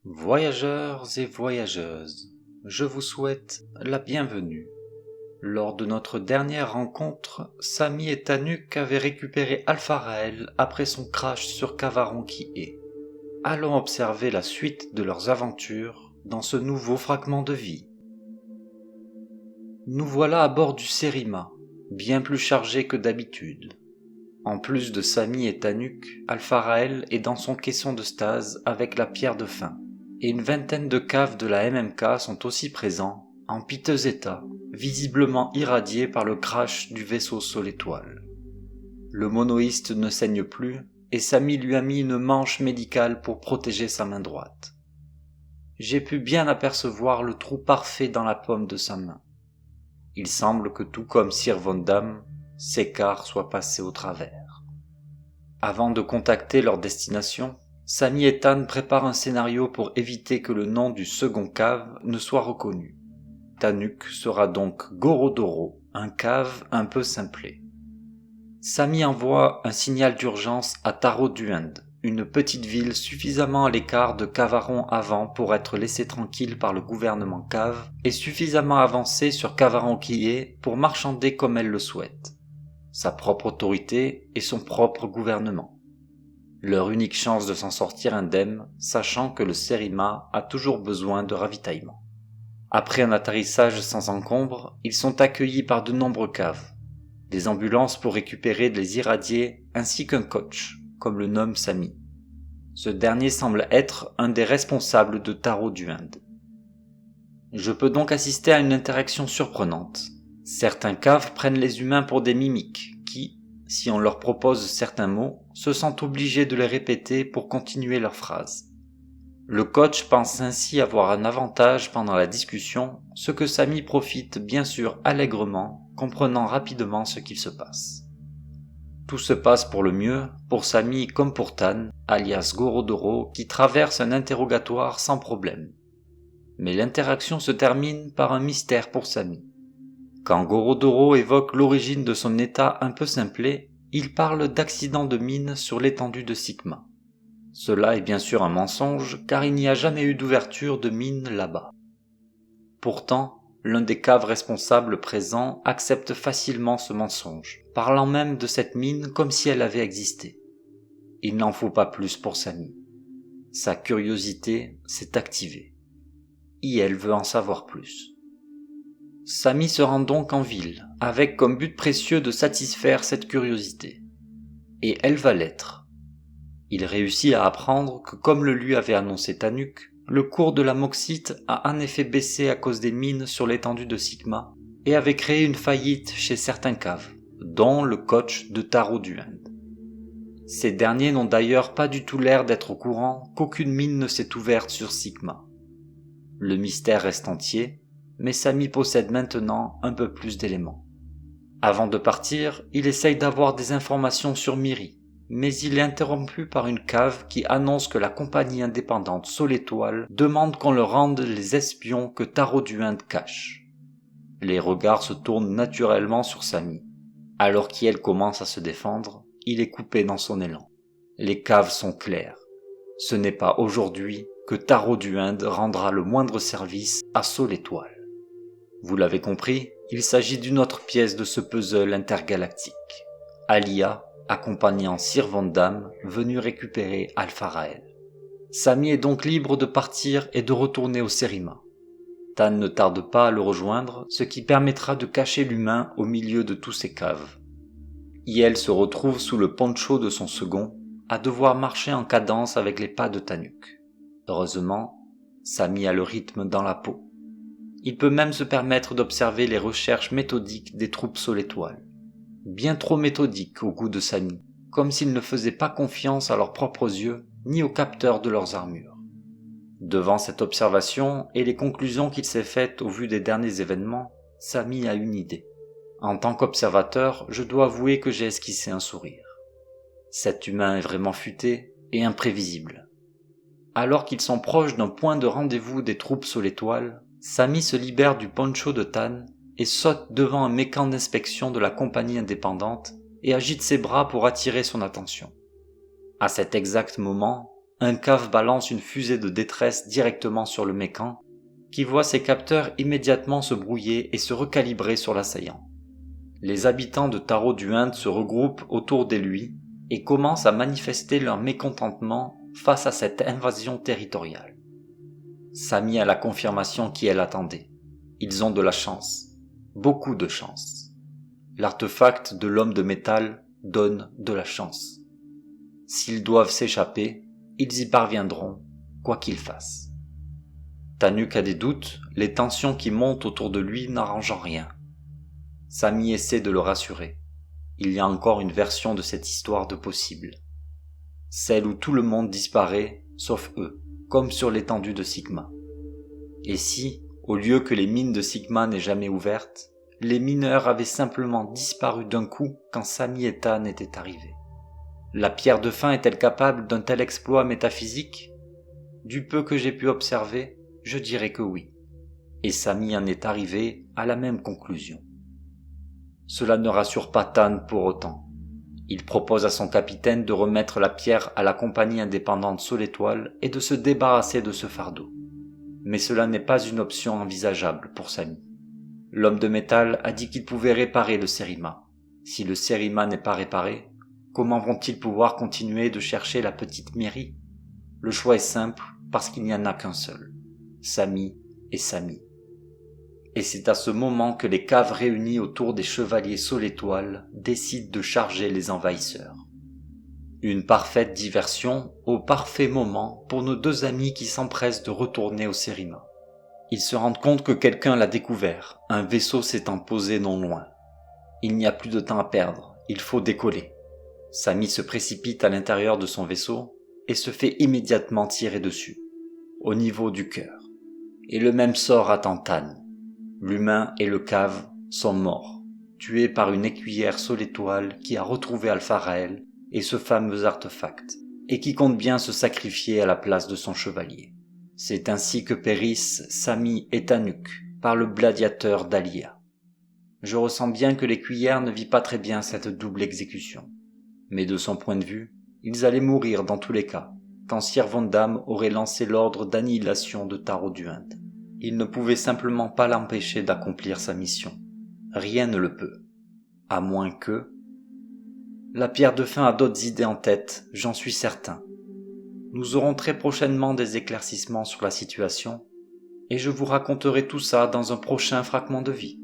Voyageurs et voyageuses, je vous souhaite la bienvenue. Lors de notre dernière rencontre, Samy et Tanuk avaient récupéré Alpha-Raël après son crash sur Kavaron-Ki-e. Allons observer la suite de leurs aventures dans ce nouveau fragment de vie. Nous voilà à bord du Serima, bien plus chargé que d'habitude. En plus de Samy et Tanuk, Alpha-Raël est dans son caisson de stase avec la pierre de fin. Et une vingtaine de caves de la MMK sont aussi présents, en piteux état, visiblement irradiés par le crash du vaisseau Sol-Étoile. Le monoïste ne saigne plus, et Samy lui a mis une manche médicale pour protéger sa main droite. J'ai pu bien apercevoir le trou parfait dans la paume de sa main. Il semble que tout comme Sir Vondamme, Sekar soit passé au travers. Avant de contacter leur destination, Samy et Tan préparent un scénario pour éviter que le nom du second cave ne soit reconnu. Tanuk sera donc Gorodoro, un cave un peu simplé. Samy envoie un signal d'urgence à Taro-Duend, une petite ville suffisamment à l'écart de Kavaron avant pour être laissée tranquille par le gouvernement cave et suffisamment avancée sur Kavaron-Ki-e pour marchander comme elle le souhaite. Sa propre autorité et son propre gouvernement. Leur unique chance de s'en sortir indemne, sachant que le Serima a toujours besoin de ravitaillement. Après un atterrissage sans encombre, ils sont accueillis par de nombreux caves, des ambulances pour récupérer les irradiés ainsi qu'un coach, comme le nomme Samy. Ce dernier semble être un des responsables de Taro-Duend. Je peux donc assister à une interaction surprenante. Certains caves prennent les humains pour des mimiques qui, si on leur propose certains mots, se sentent obligés de les répéter pour continuer leur phrase. Le coach pense ainsi avoir un avantage pendant la discussion, ce que Samy profite bien sûr allègrement, comprenant rapidement ce qu'il se passe. Tout se passe pour le mieux, pour Samy comme pour Tan, alias Gorodoro, qui traverse un interrogatoire sans problème. Mais l'interaction se termine par un mystère pour Samy. Quand Gorodoro évoque l'origine de son état un peu simplé, il parle d'accident de mine sur l'étendue de Sigma. Cela est bien sûr un mensonge car il n'y a jamais eu d'ouverture de mine là-bas. Pourtant, l'un des caves responsables présents accepte facilement ce mensonge, parlant même de cette mine comme si elle avait existé. Il n'en faut pas plus pour Samy. Sa curiosité s'est activée. Et elle veut en savoir plus. Samy se rend donc en ville, avec comme but précieux de satisfaire cette curiosité. Et elle va l'être. Il réussit à apprendre que comme le lui avait annoncé Tanuk, le cours de la moxite a en effet baissé à cause des mines sur l'étendue de Sigma et avait créé une faillite chez certains caves, dont le coach de Taro-Duend. Ces derniers n'ont d'ailleurs pas du tout l'air d'être au courant qu'aucune mine ne s'est ouverte sur Sigma. Le mystère reste entier, mais Samy possède maintenant un peu plus d'éléments. Avant de partir, il essaye d'avoir des informations sur Miri, mais il est interrompu par une cave qui annonce que la compagnie indépendante Sol-Étoile demande qu'on leur rende les espions que Taro-Duend cache. Les regards se tournent naturellement sur Samy. Alors qu'elle commence à se défendre, il est coupé dans son élan. Les caves sont claires. Ce n'est pas aujourd'hui que Taro-Duend rendra le moindre service à Sol-Étoile. Vous l'avez compris, il s'agit d'une autre pièce de ce puzzle intergalactique. Alia, accompagnant Sir Vondamme, venu récupérer Alpha-Raël. Samy est donc libre de partir et de retourner au Serima. Tan ne tarde pas à le rejoindre, ce qui permettra de cacher l'humain au milieu de tous ces caves. Elle se retrouve sous le poncho de son second, à devoir marcher en cadence avec les pas de Tanuk. Heureusement, Samy a le rythme dans la peau. Il peut même se permettre d'observer les recherches méthodiques des troupes Sol-Étoile. Bien trop méthodiques au goût de Samy, comme s'ils ne faisaient pas confiance à leurs propres yeux ni aux capteurs de leurs armures. Devant cette observation et les conclusions qu'il s'est faites au vu des derniers événements, Samy a une idée. En tant qu'observateur, je dois avouer que j'ai esquissé un sourire. Cet humain est vraiment futé et imprévisible. Alors qu'ils sont proches d'un point de rendez-vous des troupes Sol-Étoile, Samy se libère du poncho de Tan et saute devant un mécan d'inspection de la compagnie indépendante et agite ses bras pour attirer son attention. À cet exact moment, un cave balance une fusée de détresse directement sur le mécan, qui voit ses capteurs immédiatement se brouiller et se recalibrer sur l'assaillant. Les habitants de Taro-du-Inde se regroupent autour de lui et commencent à manifester leur mécontentement face à cette invasion territoriale. Samy a la confirmation qu'elle attendait. Ils ont de la chance. Beaucoup de chance. L'artefact de l'homme de métal donne de la chance. S'ils doivent s'échapper, ils y parviendront, quoi qu'ils fassent. Tanuk a des doutes, les tensions qui montent autour de lui n'arrangent rien. Samy essaie de le rassurer. Il y a encore une version de cette histoire de possible. Celle où tout le monde disparaît, sauf eux, comme sur l'étendue de Sigma. Et si, au lieu que les mines de Sigma n'aient jamais ouvertes, les mineurs avaient simplement disparu d'un coup quand Samy et Tan étaient arrivés? La pierre de fin est-elle capable d'un tel exploit métaphysique? Du peu que j'ai pu observer, je dirais que oui. Et Samy en est arrivé à la même conclusion. Cela ne rassure pas Tan pour autant. Il propose à son capitaine de remettre la pierre à la compagnie indépendante Sol Étoile et de se débarrasser de ce fardeau. Mais cela n'est pas une option envisageable pour Samy. L'homme de métal a dit qu'il pouvait réparer le Sérima. Si le Sérima n'est pas réparé, comment vont-ils pouvoir continuer de chercher la petite Miri? Le choix est simple parce qu'il n'y en a qu'un seul. Samy et Samy. Et c'est à ce moment que les caves réunis autour des chevaliers Sol Étoile décident de charger les envahisseurs. Une parfaite diversion au parfait moment pour nos deux amis qui s'empressent de retourner au Sérima. Ils se rendent compte que quelqu'un l'a découvert, un vaisseau s'étant posé non loin. Il n'y a plus de temps à perdre, il faut décoller. Samy se précipite à l'intérieur de son vaisseau et se fait immédiatement tirer dessus, au niveau du cœur. Et le même sort attend Tan. L'humain et le cave sont morts, tués par une écuyère Sol Étoile qui a retrouvé Alpha Raël et ce fameux artefact, et qui compte bien se sacrifier à la place de son chevalier. C'est ainsi que périssent Samy et Tanuk par le gladiateur Dahlia. Je ressens bien que l'écuyère ne vit pas très bien cette double exécution. Mais de son point de vue, ils allaient mourir dans tous les cas, quand Sir Vondaam aurait lancé l'ordre d'annihilation de Taro-du-Inde. Il ne pouvait simplement pas l'empêcher d'accomplir sa mission. Rien ne le peut. À moins que... La pierre de fin a d'autres idées en tête, j'en suis certain. Nous aurons très prochainement des éclaircissements sur la situation, et je vous raconterai tout ça dans un prochain fragment de vie.